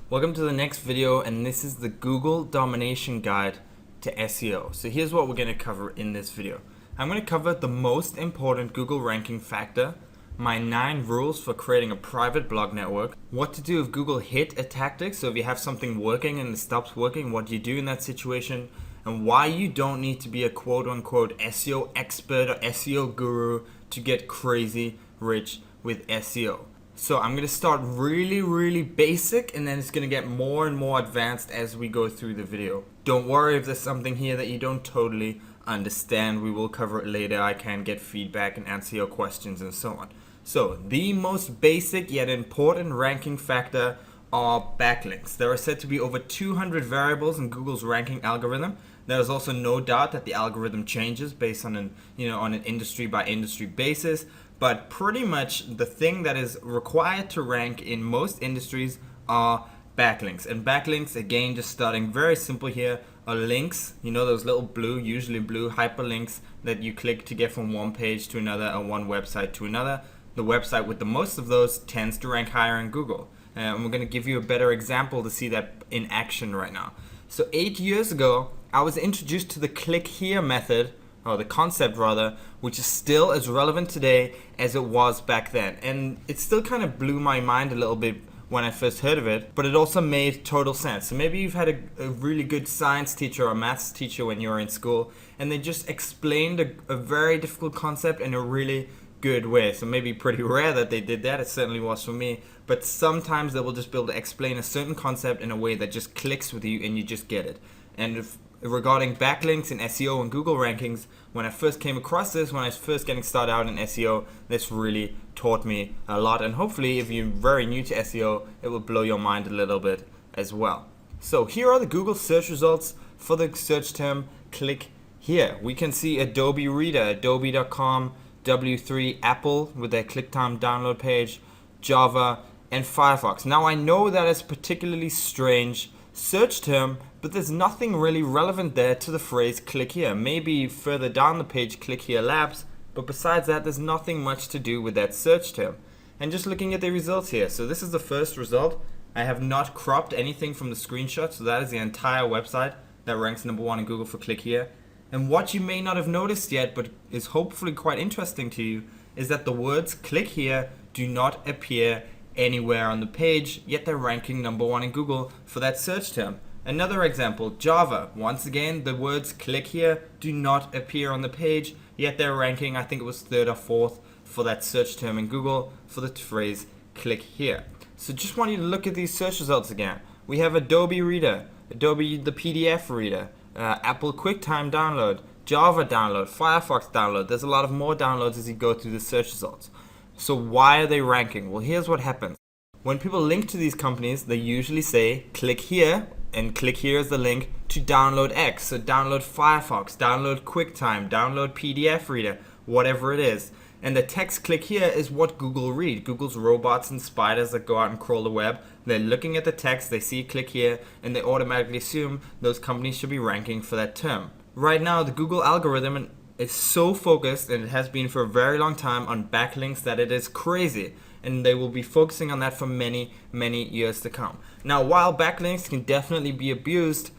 Welcome to the next video, and this is the Google Domination Guide to SEO. So here's what we're going to cover in this video. I'm going to cover the most important Google ranking factor, my 9 rules for creating a private blog network, what to do if Google hit a tactic, so if you have something working and it stops working, what do you do in that situation, and why you don't need to be a quote-unquote SEO expert or SEO guru to get crazy rich with SEO. So I'm going to start really basic, and then it's going to get more and more advanced as we go through the video. Don't worry if there's something here that you don't totally understand. We will cover it later. I can get feedback and answer your questions and so on. So the most basic yet important ranking factor are backlinks. There are said to be over 200 variables in Google's ranking algorithm. There is also no doubt that the algorithm changes based on an industry by industry basis. But pretty much the thing that is required to rank in most industries are backlinks. And backlinks, again, just starting very simple here, are links, those little blue, usually blue hyperlinks that you click to get from one page to another or one website to another. The website with the most of those tends to rank higher in Google. And we're going to give you a better example to see that in action right now. So 8 years ago, I was introduced to the click here method, or the concept rather, which is still as relevant today as it was back then. And it still kind of blew my mind a little bit when I first heard of it, but it also made total sense. So maybe you've had a really good science teacher or maths teacher when you were in school, and they just explained a very difficult concept in a really good way. So maybe pretty rare that they did that. It certainly was for me. But sometimes they will just be able to explain a certain concept in a way that just clicks with you and you just get it. And regarding backlinks and SEO and Google rankings, when I first came across this, when I was first getting started out in SEO, this really taught me a lot. And hopefully, if you're very new to SEO, it will blow your mind a little bit as well. So here are the Google search results for the search term click here. We can see Adobe Reader, adobe.com, W3, Apple with their QuickTime download page, Java, and Firefox. Now I know that is a particularly strange search term, but there's nothing really relevant there to the phrase click here. Maybe further down the page click here labs, but besides that there's nothing much to do with that search term. And just looking at the results here, so this is the first result. I have not cropped anything from the screenshot, so that is the entire website that ranks number 1 in Google for click here. And what you may not have noticed yet, but is hopefully quite interesting to you, is that the words click here do not appear anywhere on the page, yet they're ranking number 1 in Google for that search term. Another example, Java. Once again, the words click here do not appear on the page, yet they're ranking, I think it was 3rd or 4th for that search term in Google for the phrase click here. So just want you to look at these search results again. We have Adobe Reader, Adobe the PDF Reader, Apple QuickTime download, Java download, Firefox download. There's a lot of more downloads as you go through the search results. So why are they ranking? Well, here's what happens. When people link to these companies, they usually say click here, and click here is the link to download X. So download Firefox, download QuickTime, download PDF Reader, whatever it is. And the text click here is what Google read. Google's robots and spiders that go out and crawl the web. They're looking at the text, they see click here, and they automatically assume those companies should be ranking for that term. Right now, the Google algorithm is so focused, and it has been for a very long time, on backlinks that it is crazy. And they will be focusing on that for many years to come. Now, while backlinks can definitely be abused,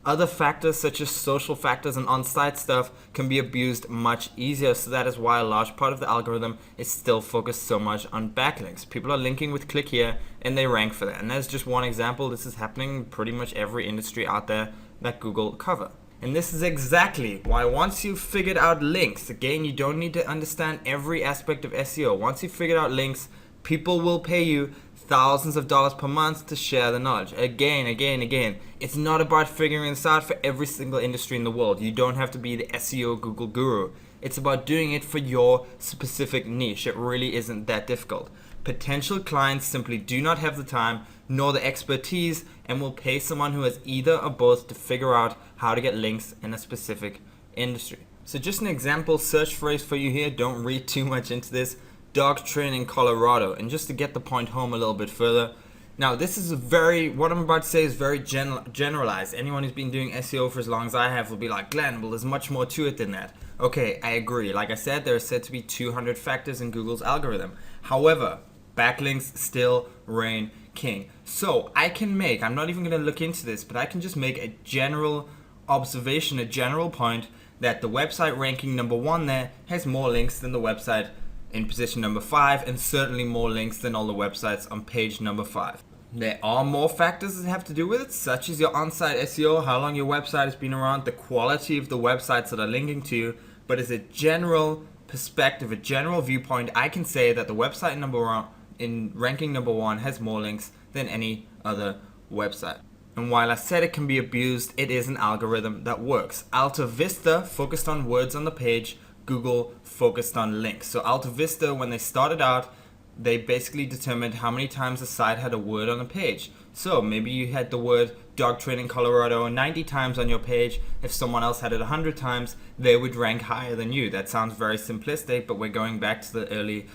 other factors such as social factors and on-site stuff can be abused much easier. So that is why a large part of the algorithm is still focused so much on backlinks. People are linking with click here and they rank for that. And that's just one example. This is happening in pretty much every industry out there that Google cover. And this is exactly why once you've figured out links, again, you don't need to understand every aspect of SEO. Once you've figured out links, people will pay you thousands of dollars per month to share the knowledge. Again. It's not about figuring this out for every single industry in the world. You don't have to be the SEO Google guru. It's about doing it for your specific niche. It really isn't that difficult. Potential clients simply do not have the time nor the expertise and will pay someone who has either or both to figure out how to get links in a specific industry. So just an example search phrase for you here. Don't read too much into this. Dog train in Colorado. And just to get the point home a little bit further, now this is what I'm about to say is very generalized. Anyone who's been doing SEO for as long as I have will be like, Glenn, well, there's much more to it than that. Okay, I agree. Like I said, there are said to be 200 factors in Google's algorithm. However, backlinks still reign king. So I'm not even going to look into this, but I can just make a general observation, a general point that the website ranking number 1 there has more links than the website in position number 5, and certainly more links than all the websites on page number 5. There are more factors that have to do with it, such as your on-site SEO, how long your website has been around, the quality of the websites that are linking to you, but as a general perspective, a general viewpoint, I can say that the website number 1 in ranking number 1 has more links than any other website. And while I said it can be abused, it is an algorithm that works. Alta Vista focused on words on the page, Google focused on links. So Alta Vista, when they started out, they basically determined how many times a site had a word on a page. So maybe you had the word dog training Colorado 90 times on your page. If someone else had it 100 times, they would rank higher than you. That sounds very simplistic, but we're going back to the late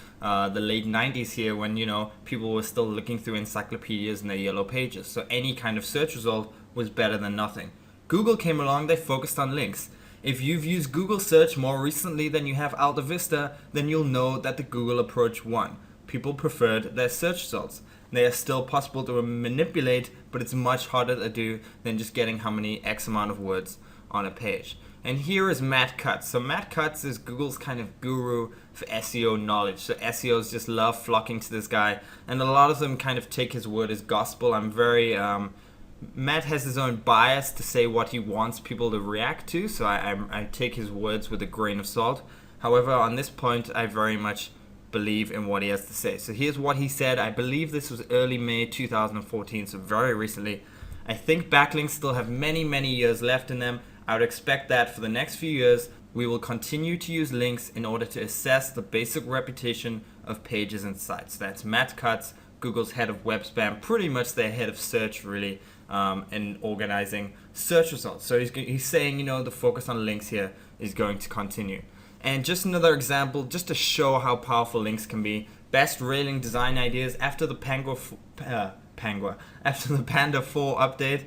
90s here when, people were still looking through encyclopedias and their yellow pages. So any kind of search result was better than nothing. Google came along, they focused on links. If you've used Google search more recently than you have Alta Vista, then you'll know that the Google approach won. People preferred their search results. They are still possible to manipulate, but it's much harder to do than just getting how many X amount of words on a page. And here is Matt Cutts. So Matt Cutts is Google's kind of guru for SEO knowledge. So SEOs just love flocking to this guy, and a lot of them kind of take his word as gospel. Matt has his own bias to say what he wants people to react to, so I take his words with a grain of salt. However, on this point, I very much believe in what he has to say. So here's what he said. I believe this was early May 2014, so very recently. I think backlinks still have many, many years left in them. I would expect that for the next few years, we will continue to use links in order to assess the basic reputation of pages and sites. That's Matt Cutts, Google's head of web spam, pretty much their head of search, really, and organizing search results. So he's saying, the focus on links here is going to continue. And just another example, just to show how powerful links can be. Best railing design ideas after the Panda 4 update.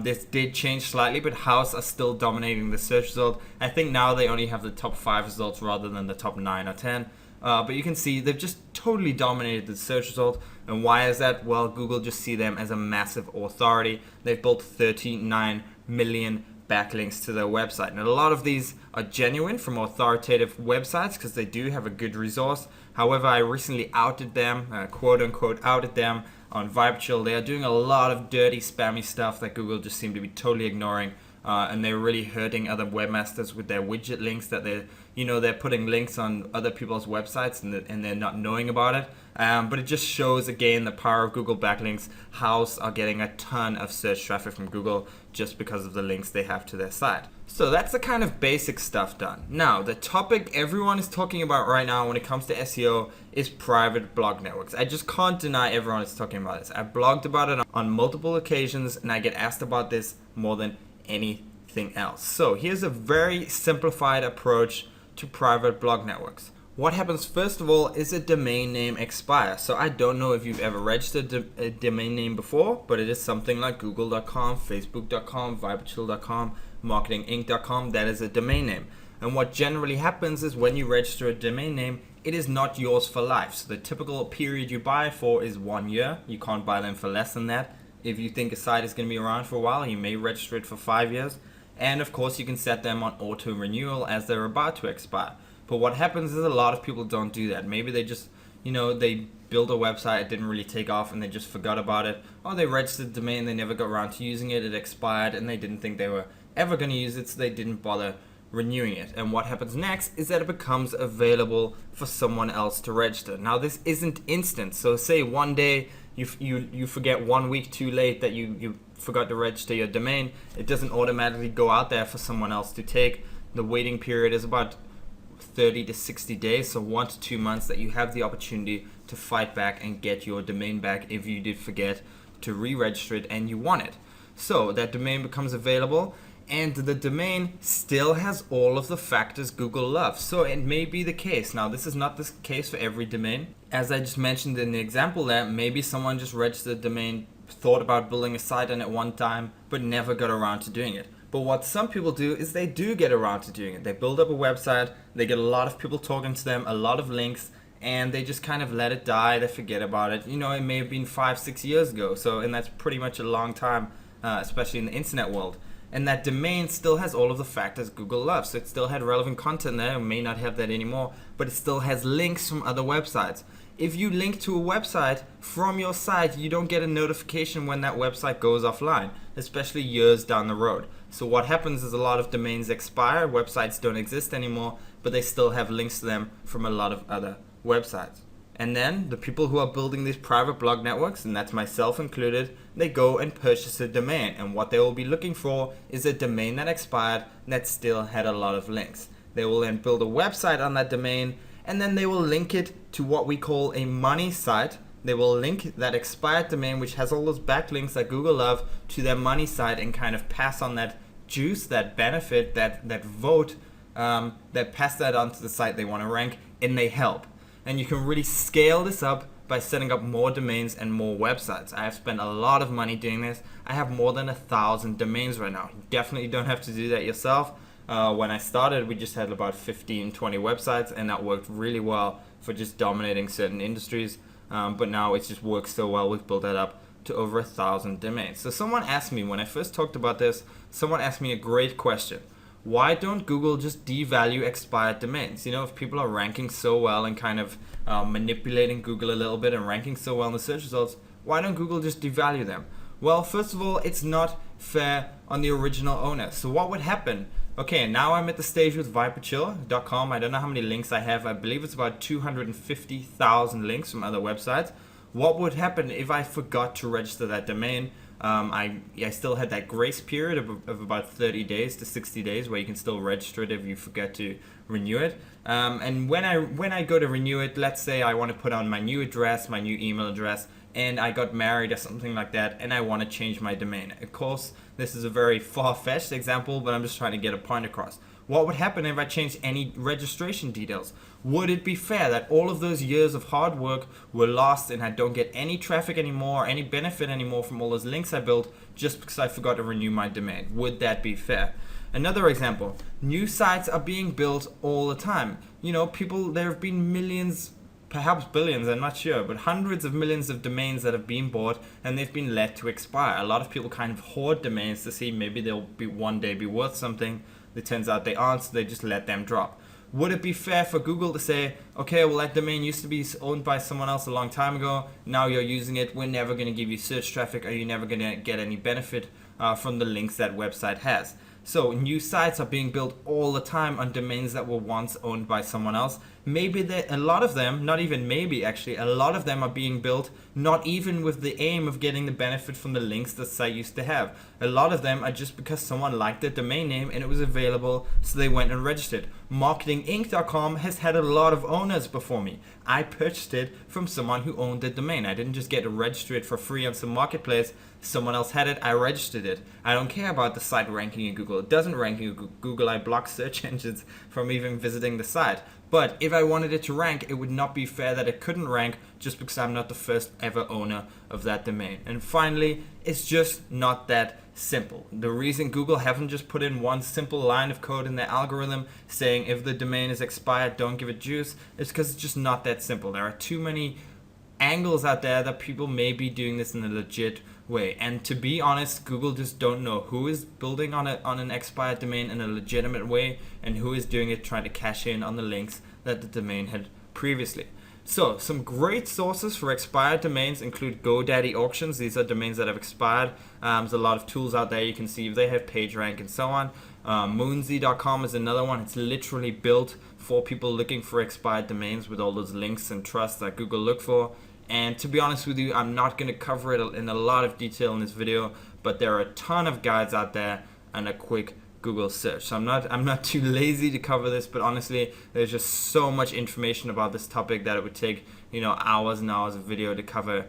This did change slightly, but House are still dominating the search result. I think now they only have the top 5 results rather than the top 9 or 10. But you can see they've just totally dominated the search result. And why is that? Well, Google just see them as a massive authority. They've built 39 million backlinks to their website, and a lot of these are genuine from authoritative websites because they do have a good resource. However, I recently outed them, quote unquote outed them on Vibechill. They are doing a lot of dirty spammy stuff that Google just seem to be totally ignoring, and they're really hurting other webmasters with their widget links that they're putting links on other people's websites and they're not knowing about it. But it just shows again the power of Google backlinks. House are getting a ton of search traffic from Google just because of the links they have to their site. So that's the kind of basic stuff done. Now, the topic everyone is talking about right now when it comes to SEO is private blog networks. I just can't deny everyone is talking about this. I've blogged about it on multiple occasions, and I get asked about this more than anything else. So here's a very simplified approach to private blog networks. What happens first of all is a domain name expires. So I don't know if you've ever registered a domain name before, but it is something like google.com, facebook.com, vibechill.com, marketinginc.com. That is a domain name. And what generally happens is when you register a domain name, it is not yours for life. So the typical period you buy for is 1 year. You can't buy them for less than that. If you think a site is going to be around for a while, you may register it for 5 years. And of course, you can set them on auto renewal as they're about to expire. But what happens is a lot of people don't do that. Maybe they just, they build a website, it didn't really take off, and they just forgot about it. Or they registered the domain, they never got around to using it, it expired, and they didn't think they were ever going to use it, so they didn't bother renewing it. And what happens next is that it becomes available for someone else to register. Now, this isn't instant. So say one day you forget 1 week too late that you forgot to register your domain, it doesn't automatically go out there for someone else to take. The waiting period is about 30 to 60 days, so 1 to 2 months that you have the opportunity to fight back and get your domain back if you did forget to re-register it and you want it. So that domain becomes available, and the domain still has all of the factors Google loves. So it may be the case. Now, this is not the case for every domain. As I just mentioned in the example there, maybe someone just registered a domain, thought about building a site on it one time, but never got around to doing it. But what some people do is they do get around to doing it. They build up a website, they get a lot of people talking to them, a lot of links, and they just kind of let it die. They forget about it. You know, it may have been 5-6 years ago. So, and that's pretty much a long time, especially in the internet world. And that domain still has all of the factors Google loves. So it still had relevant content there. It may not have that anymore, but it still has links from other websites. If you link to a website from your site, you don't get a notification when that website goes offline, especially years down the road. So what happens is a lot of domains expire, websites don't exist anymore, but they still have links to them from a lot of other websites. And then the people who are building these private blog networks, and that's myself included, they go and purchase a domain. And what they will be looking for is a domain that expired that still had a lot of links. They will then build a website on that domain, and then they will link it to what we call a money site. They will link that expired domain, which has all those backlinks that Google love, to their money site and kind of pass on that juice, that benefit, that vote, that pass that onto the site they want to rank, and they help. And you can really scale this up by setting up more domains and more websites. I have spent a lot of money doing this. I have more than 1,000 domains right now. You definitely don't have to do that yourself. When I started, we just had about 15, 20 websites, and that worked really well for just dominating certain industries. But now it just works so well, we've built that up to over 1,000 domains. So someone asked me, when I first talked about this, someone asked me a great question. Why don't Google just devalue expired domains? You know, if people are ranking so well and kind of manipulating Google a little bit and ranking so well in the search results, why don't Google just devalue them? Well, first of all, it's not fair on the original owner. So what would happen? Okay, now I'm at the stage with viperchill.com. I don't know how many links I have. I believe it's about 250,000 links from other websites. What would happen if I forgot to register that domain? I still had that grace period of about 30 days to 60 days where you can still register it if you forget to renew it. And when I go to renew it, let's say I want to put on my new address, my new email address, and I got married or something like that, and I want to change my domain. Of course, this is a very far-fetched example, but I'm just trying to get a point across. What would happen if I changed any registration details? Would it be fair that all of those years of hard work were lost and I don't get any traffic anymore, any benefit anymore from all those links I built just because I forgot to renew my domain? Would that be fair? Another example, new sites are being built all the time. You know, there have been millions, perhaps billions, I'm not sure, but hundreds of millions of domains that have been bought and they've been let to expire. A lot of people kind of hoard domains to see maybe they'll be one day be worth something. It turns out they aren't, so they just let them drop. Would it be fair for Google to say, okay, well, that domain used to be owned by someone else a long time ago, now you're using it, we're never going to give you search traffic, or you're never going to get any benefit from the links that website has? So new sites are being built all the time on domains that were once owned by someone else. Maybe a lot of them, not even maybe actually, a lot of them are being built not even with the aim of getting the benefit from the links the site used to have. A lot of them are just because someone liked the domain name and it was available, so they went and registered. MarketingInc.com has had a lot of owners before me. I purchased it from someone who owned the domain. I didn't just get to register it for free on some marketplace. Someone else had it, I registered it. I don't care about the site ranking in Google. It doesn't rank in Google. I block search engines from even visiting the site. But if I wanted it to rank, it would not be fair that it couldn't rank just because I'm not the first ever owner of that domain. And finally, it's just not that simple. The reason Google haven't just put in one simple line of code in their algorithm saying if the domain is expired, don't give it juice, is because it's just not that simple. There are too many angles out there that people may be doing this in a legit way. And to be honest, Google just don't know who is building on an expired domain in a legitimate way and who is doing it trying to cash in on the links that the domain had previously. So some great sources for expired domains include GoDaddy auctions. These are domains that have expired. There's a lot of tools out there. You can see if they have PageRank and so on. Moonsy.com is another one. It's literally built for people looking for expired domains with all those links and trust that Google look for. And to be honest with you, I'm not going to cover it in a lot of detail in this video, but there are a ton of guides out there and a quick Google search. So I'm not too lazy to cover this, but honestly, there's just so much information about this topic that it would take, hours and hours of video to cover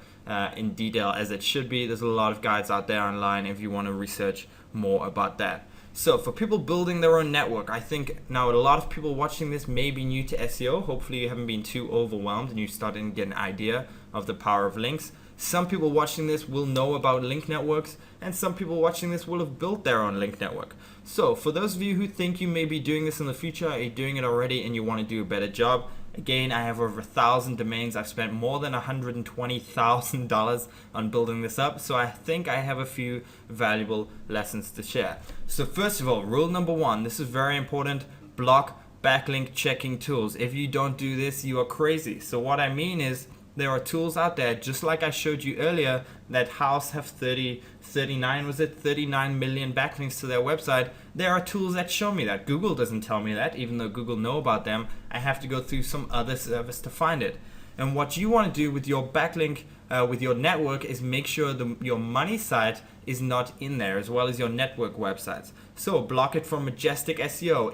in detail as it should be. There's a lot of guides out there online if you want to research more about that. So for people building their own network, I think now a lot of people watching this may be new to SEO. Hopefully you haven't been too overwhelmed and you're starting to get an idea of the power of links. Some people watching this will know about link networks, and some people watching this will have built their own link network. So for those of you who think you may be doing this in the future, or you're doing it already and you want to do a better job, Again, I have over 1,000 domains. I've spent more than $120,000 on building this up, so I think I have a few valuable lessons to share. So first of all, rule number 1, this is very important: block backlink checking tools. If you don't do this, you are crazy. So what I mean is, there are tools out there, just like I showed you earlier, that Houzz have 39 million backlinks to their website. There are tools that show me that. Google doesn't tell me that, even though Google know about them. I have to go through some other service to find it. And what you want to do with your backlink, with your network, is make sure your money site is not in there, as well as your network websites. So block it from Majestic SEO,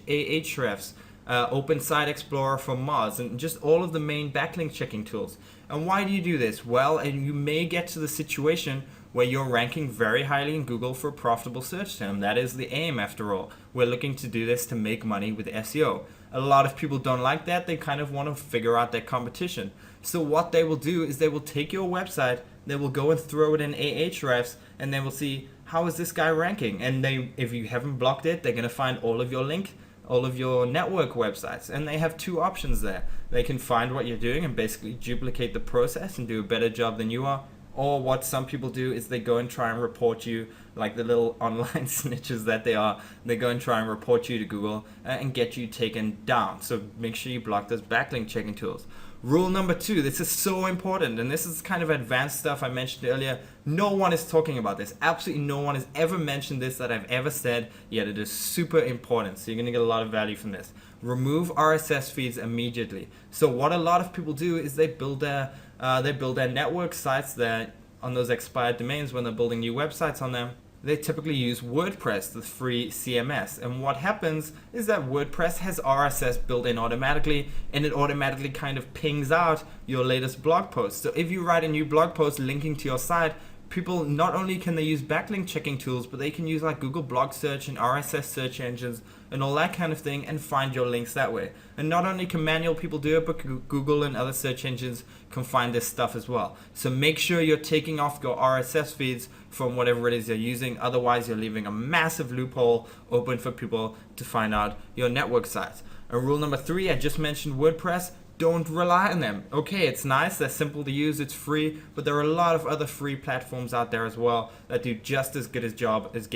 Ahrefs, Open Site Explorer from Moz, and just all of the main backlink checking tools. And why do you do this? Well, and you may get to the situation where you're ranking very highly in Google for a profitable search term. That is the aim, after all. We're looking to do this to make money with SEO. A lot of people don't like that. They kind of want to figure out their competition. So what they will do is they will take your website, they will go and throw it in Ahrefs, and they will see, how is this guy ranking? And if you haven't blocked it, they're going to find all of your network websites. And they have two options there. They can find what you're doing and basically duplicate the process and do a better job than you are. Or what some people do is they go and try and report you, like the little online snitches that they are. They go and try and report you to Google and get you taken down. So make sure you block those backlink checking tools. Rule number 2, this is so important, and this is kind of advanced stuff I mentioned earlier. No one is talking about this. Absolutely no one has ever mentioned this that I've ever said, yet it is super important. So you're going to get a lot of value from this. Remove RSS feeds immediately. So what a lot of people do is they build their network sites there on those expired domains. When they're building new websites on them, they typically use WordPress, the free CMS. And what happens is that WordPress has RSS built in automatically, and it automatically kind of pings out your latest blog post. So if you write a new blog post linking to your site, people, not only can they use backlink checking tools, but they can use like Google Blog Search and RSS search engines and all that kind of thing and find your links that way. And not only can manual people do it, but Google and other search engines can find this stuff as well. So make sure you're taking off your RSS feeds from whatever it is you're using. Otherwise, you're leaving a massive loophole open for people to find out your network sites. And rule number 3, I just mentioned WordPress. Don't rely on them. Okay, it's nice, they're simple to use, it's free, but there are a lot of other free platforms out there as well that do just as good a job as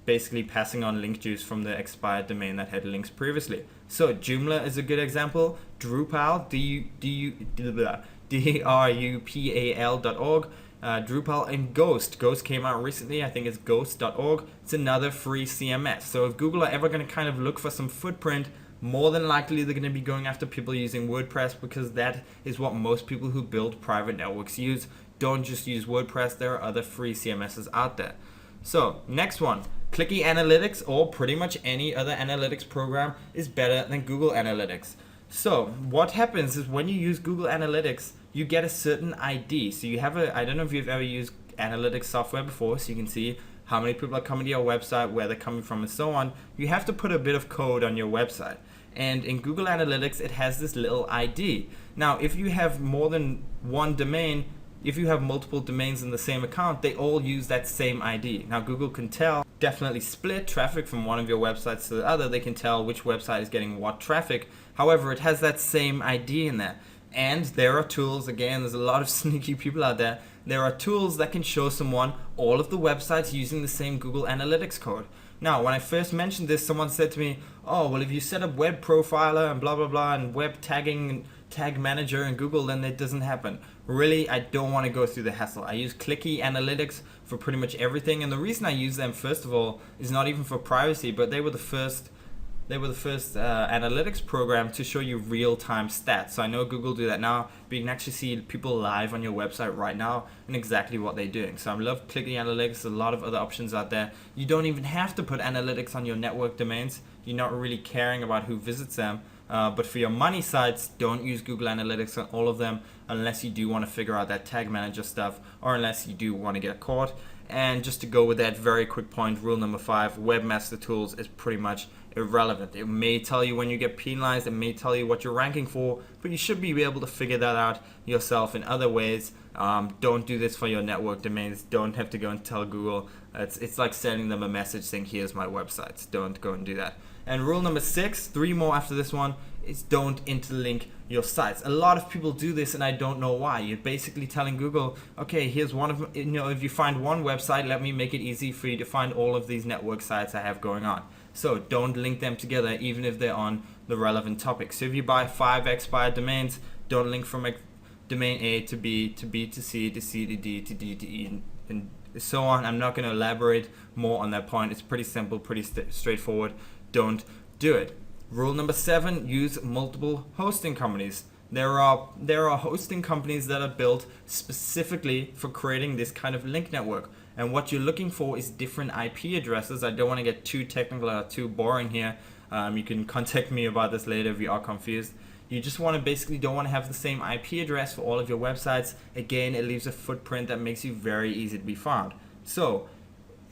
basically passing on link juice from the expired domain that had links previously. So Joomla is a good example. Drupal, drupal.org, Drupal, and Ghost. Ghost came out recently, I think it's ghost.org. It's another free CMS. So if Google are ever going to kind of look for some footprint, more than likely they're going to be going after people using WordPress, because that is what most people who build private networks use. Don't just use WordPress, there are other free CMSs out there. So next one, Clicky Analytics, or pretty much any other analytics program, is better than Google Analytics. So what happens is when you use Google Analytics, you get a certain ID. So you have I don't know if you've ever used analytics software before, so you can see how many people are coming to your website, where they're coming from, and so on. You have to put a bit of code on your website. And in Google Analytics, it has this little ID. Now, if you have more than one domain, if you have multiple domains in the same account, they all use that same ID. Now, Google can definitely split traffic from one of your websites to the other. They can tell which website is getting what traffic. However, it has that same ID in there. And there are tools, again, there's a lot of sneaky people out there. There are tools that can show someone all of the websites using the same Google Analytics code. Now, when I first mentioned this, someone said to me, oh, well, if you set up web profiler and blah, blah, blah, and web tagging and tag manager in Google, then it doesn't happen. Really, I don't want to go through the hassle. I use Clicky Analytics for pretty much everything. And the reason I use them, first of all, is not even for privacy, but they were the first analytics program to show you real-time stats. So I know Google do that now, but you can actually see people live on your website right now and exactly what they're doing. So I love Clicky Analytics. There's a lot of other options out there. You don't even have to put analytics on your network domains. You're not really caring about who visits them. But for your money sites, don't use Google Analytics on all of them unless you do want to figure out that tag manager stuff, or unless you do want to get caught. And just to go with that very quick point, rule number 5, Webmaster Tools is pretty much irrelevant. It may tell you when you get penalized, it may tell you what you're ranking for, but you should be able to figure that out yourself in other ways. Don't do this for your network domains. Don't have to go and tell Google. It's like sending them a message saying, here's my websites. Don't go and do that. And rule number 6, 3 more after this one, is don't interlink your sites. A lot of people do this and I don't know why. You're basically telling Google, okay, here's one of, if you find one website, let me make it easy for you to find all of these network sites I have going on. So don't link them together even if they're on the relevant topic. So if you buy 5 expired domains, don't link from domain A to B to B to C to C to D to D to E and so on. I'm not going to elaborate more on that point. It's pretty simple, pretty straightforward. Don't do it. Rule number 7, use multiple hosting companies. There are hosting companies that are built specifically for creating this kind of link network. And what you're looking for is different IP addresses. I don't want to get too technical or too boring here. You can contact me about this later if you are confused. You just want to don't want to have the same IP address for all of your websites. Again, it leaves a footprint that makes you very easy to be found. So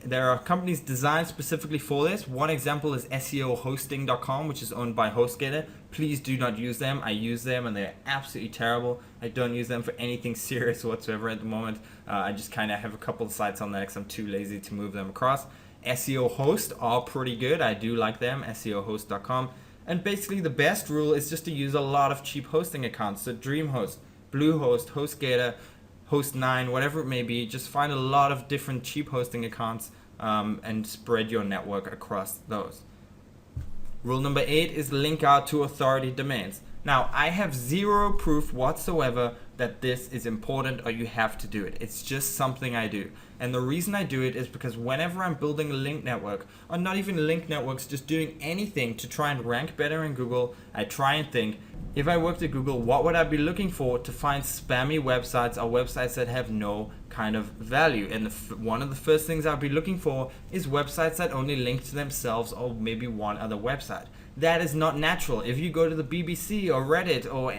there are companies designed specifically for this. One example is SEOhosting.com, which is owned by HostGator. Please do not use them. I use them and they're absolutely terrible. I don't use them for anything serious whatsoever at the moment. I just kind of have a couple of sites on there because I'm too lazy to move them across. SEO Host are pretty good. I do like them, SEOhost.com. And basically the best rule is just to use a lot of cheap hosting accounts. So DreamHost, Bluehost, HostGator, Host9, whatever it may be. Just find a lot of different cheap hosting accounts and spread your network across those. Rule number 8 is link out to authority domains. Now, I have zero proof whatsoever that this is important or you have to do it. It's just something I do. And the reason I do it is because whenever I'm building a link network, or not even link networks, just doing anything to try and rank better in Google, I try and think, if I worked at Google, what would I be looking for to find spammy websites or websites that have no kind of value? And one of the first things I'd be looking for is websites that only link to themselves or maybe one other website. That is not natural. If you go to the BBC or Reddit or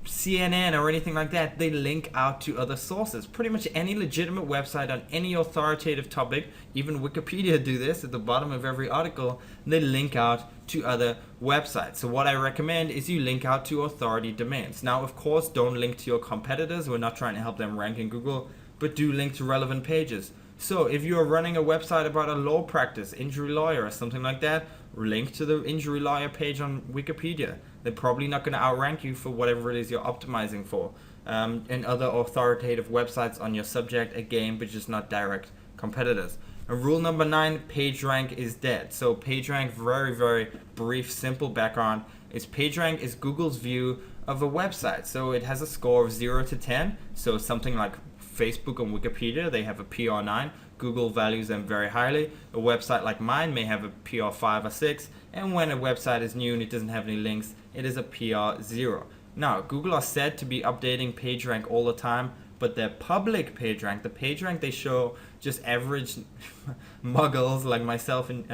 CNN or anything like that, they link out to other sources. Pretty much any legitimate website on any authoritative topic, even Wikipedia do this at the bottom of every article, they link out to other websites. So what I recommend is you link out to authority domains. Now, of course, don't link to your competitors. We're not trying to help them rank in Google, but do link to relevant pages. So if you're running a website about a law practice, injury lawyer or something like that, link to the injury lawyer page on Wikipedia. They're probably not going to outrank you for whatever it is you're optimizing for. And other authoritative websites on your subject, again, but just not direct competitors. And rule number 9, PageRank is dead. So PageRank, very, very brief, simple background, is PageRank is Google's view of a website. So it has a score of 0 to 10. So something like Facebook and Wikipedia, they have a PR 9. Google values them very highly. A website like mine may have a PR 5 or 6. And when a website is new and it doesn't have any links, it is a PR 0. Now, Google are said to be updating PageRank all the time, but their public PageRank, the PageRank they show just average muggles like myself and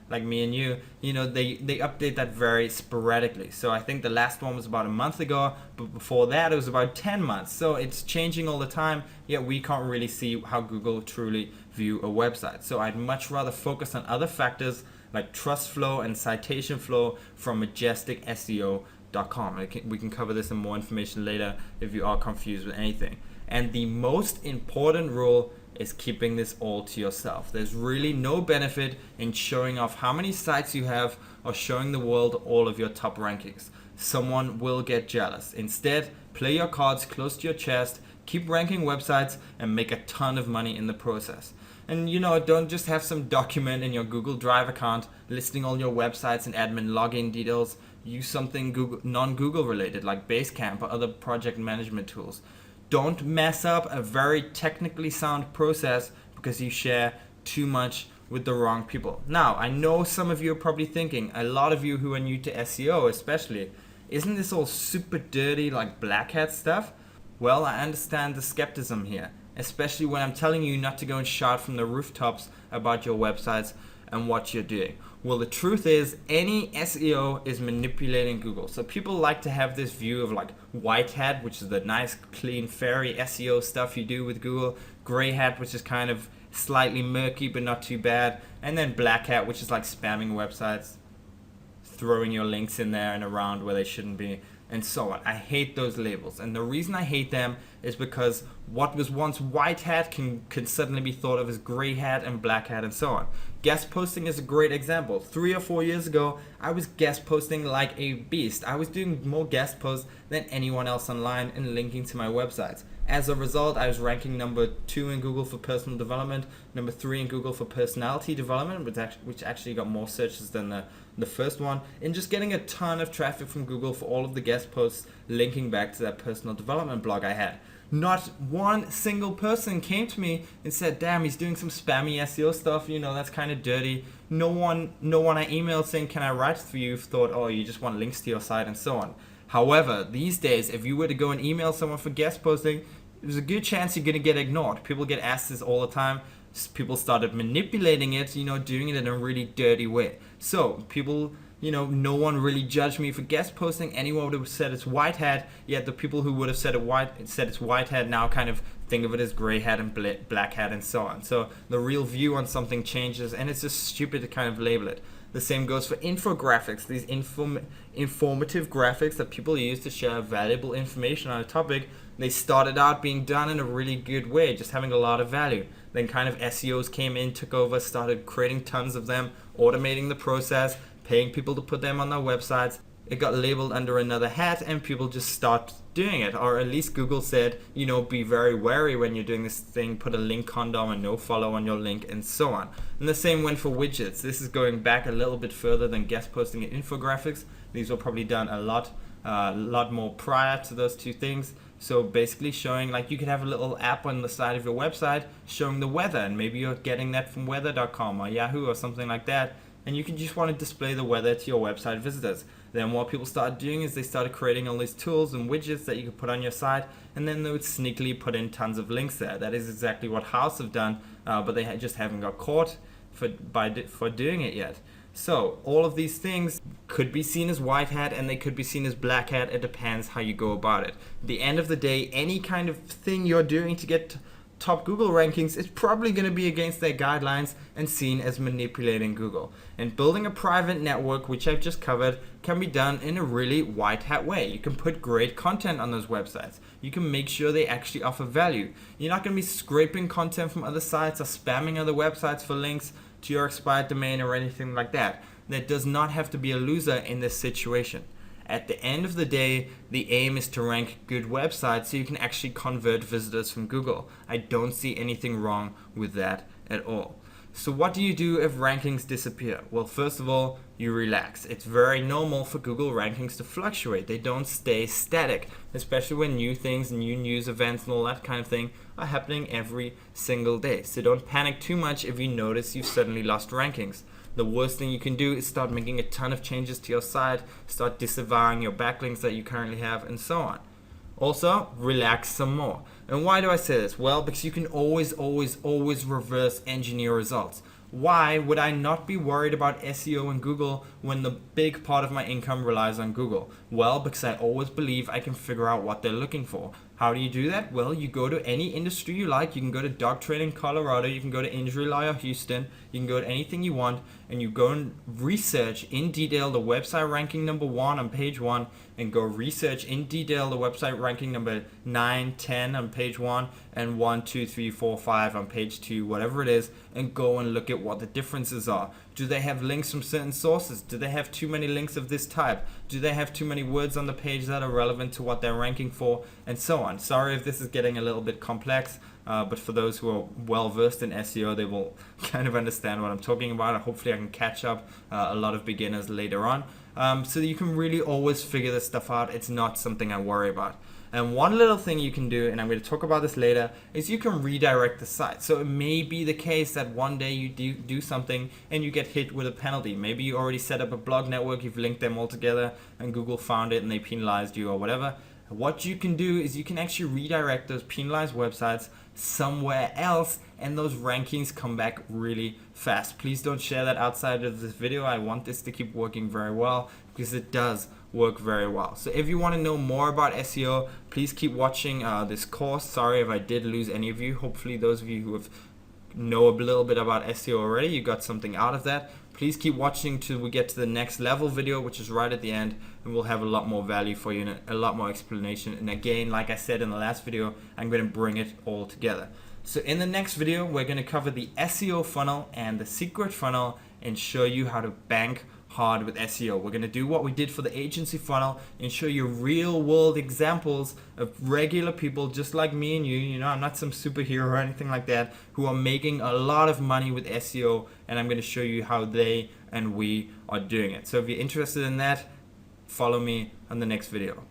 like me and you, they update that very sporadically. So I think the last one was about a month ago, but before that it was about 10 months. So it's changing all the time, yet we can't really see how Google truly view a website. So I'd much rather focus on other factors like trust flow and citation flow from MajesticSEO.com. We can cover this in more information later if you are confused with anything. And the most important rule is keeping this all to yourself. There's really no benefit in showing off how many sites you have or showing the world all of your top rankings. Someone will get jealous. Instead, play your cards close to your chest, keep ranking websites, and make a ton of money in the process. And don't just have some document in your Google Drive account listing all your websites and admin login details. Use something non-Google related like Basecamp or other project management tools. Don't mess up a very technically sound process because you share too much with the wrong people. Now, I know some of you are probably thinking, a lot of you who are new to SEO especially, isn't this all super dirty like black hat stuff? Well, I understand the skepticism here, especially when I'm telling you not to go and shout from the rooftops about your websites and what you're doing. Well, the truth is any SEO is manipulating Google. So people like to have this view of like white hat, which is the nice, clean, fairy SEO stuff you do with Google, gray hat, which is kind of slightly murky but not too bad, and then black hat, which is like spamming websites, throwing your links in there and around where they shouldn't be, and so on. I hate those labels, and the reason I hate them is because what was once white hat can suddenly be thought of as gray hat and black hat and so on. Guest posting is a great example. 3 or 4 years ago, I was guest posting like a beast. I was doing more guest posts than anyone else online and linking to my websites. As a result, I was ranking number 2 in Google for personal development, number 3 in Google for personality development, which actually got more searches than the first one, and just getting a ton of traffic from Google for all of the guest posts linking back to that personal development blog I had. Not one single person came to me and said, damn, he's doing some spammy SEO stuff, that's kind of dirty. No one I emailed saying, can I write for you, thought, oh, you just want links to your site and so on. However, these days, if you were to go and email someone for guest posting, there's a good chance you're going to get ignored. People get asked this all the time. People started manipulating it, doing it in a really dirty way. So people, no one really judged me for guest posting. Anyone would have said it's white hat, yet the people who would have said it's white hat now kind of think of it as gray hat and black hat and so on. So the real view on something changes, and it's just stupid to kind of label it. The same goes for infographics, these informative graphics that people use to share valuable information on a topic. They started out being done in a really good way, just having a lot of value. Then kind of SEOs came in, took over, started creating tons of them, automating the process, paying people to put them on their websites. It got labeled under another hat and people just stopped doing it. Or at least Google said, be very wary when you're doing this thing, put a link condom and no follow on your link and so on. And the same went for widgets. This is going back a little bit further than guest posting and infographics. These were probably done a lot more prior to those two things. So basically showing, like, you could have a little app on the side of your website showing the weather, and maybe you're getting that from weather.com or Yahoo or something like that, and you can just want to display the weather to your website visitors. Then what people started doing is they started creating all these tools and widgets that you could put on your site, and then they would sneakily put in tons of links there. That is exactly what House have done, but they just haven't got caught for doing it yet. So all of these things could be seen as white hat and they could be seen as black hat. It depends how you go about it. At the end of the day, any kind of thing you're doing to get top Google rankings is probably going to be against their guidelines and seen as manipulating Google. And building a private network, which I've just covered, can be done in a really white hat way. You can put great content on those websites. You can make sure they actually offer value. You're not going to be scraping content from other sites or spamming other websites for links to your expired domain or anything like that. That does not have to be a loser in this situation. At the end of the day, the aim is to rank good websites so you can actually convert visitors from Google. I don't see anything wrong with that at all. So what do you do if rankings disappear? Well, first of all, you relax. It's very normal for Google rankings to fluctuate. They don't stay static, especially when new things, new news events and all that kind of thing are happening every single day. So don't panic too much if you notice you've suddenly lost rankings. The worst thing you can do is start making a ton of changes to your site, start disavowing your backlinks that you currently have, and so on. Also, relax some more. And why do I say this? Well, because you can always reverse engineer results. Why would I not be worried about SEO and Google when the big part of my income relies on Google? Well, because I always believe I can figure out what they're looking for. How do you do that? Well, you go to any industry you like. You can go to dog training Colorado. You can go to Injury Lawyer Houston. You can go to anything you want, and you go and research in detail the website ranking number 1 on page 1, and go research in detail the website ranking number 9, 10 on page 1, and 1, 2, 3, 4, 5 on page 2, whatever it is, and go and look at what the differences are. Do they have links from certain sources? Do they have too many links of this type? Do they have too many words on the page that are relevant to what they're ranking for? And so on. Sorry if this is getting a little bit complex, but for those who are well versed in SEO, they will kind of understand what I'm talking about. Hopefully I can catch up a lot of beginners later on. So you can really always figure this stuff out. It's not something I worry about. And one little thing you can do, and I'm going to talk about this later, is you can redirect the site. So it may be the case that one day you do something and you get hit with a penalty. Maybe you already set up a blog network, you've linked them all together, and Google found it and they penalized you or whatever. What you can do is you can actually redirect those penalized websites somewhere else, and those rankings come back really fast. Please don't share that outside of this video. I want this to keep working very well, because it does work very well. So if you want to know more about SEO, please keep watching this course. Sorry if I did lose any of you. Hopefully those of you who know a little bit about SEO already, you got something out of that. Please keep watching till we get to the next level video, which is right at the end, and we'll have a lot more value for you and a lot more explanation. And again, like I said in the last video, I'm going to bring it all together. So in the next video, we're going to cover the SEO funnel and the secret funnel and show you how to bank hard with SEO. We're going to do what we did for the agency funnel and show you real world examples of regular people just like me and you. You know, I'm not some superhero or anything like that, who are making a lot of money with SEO, and I'm going to show you how they and we are doing it. So if you're interested in that, follow me on the next video.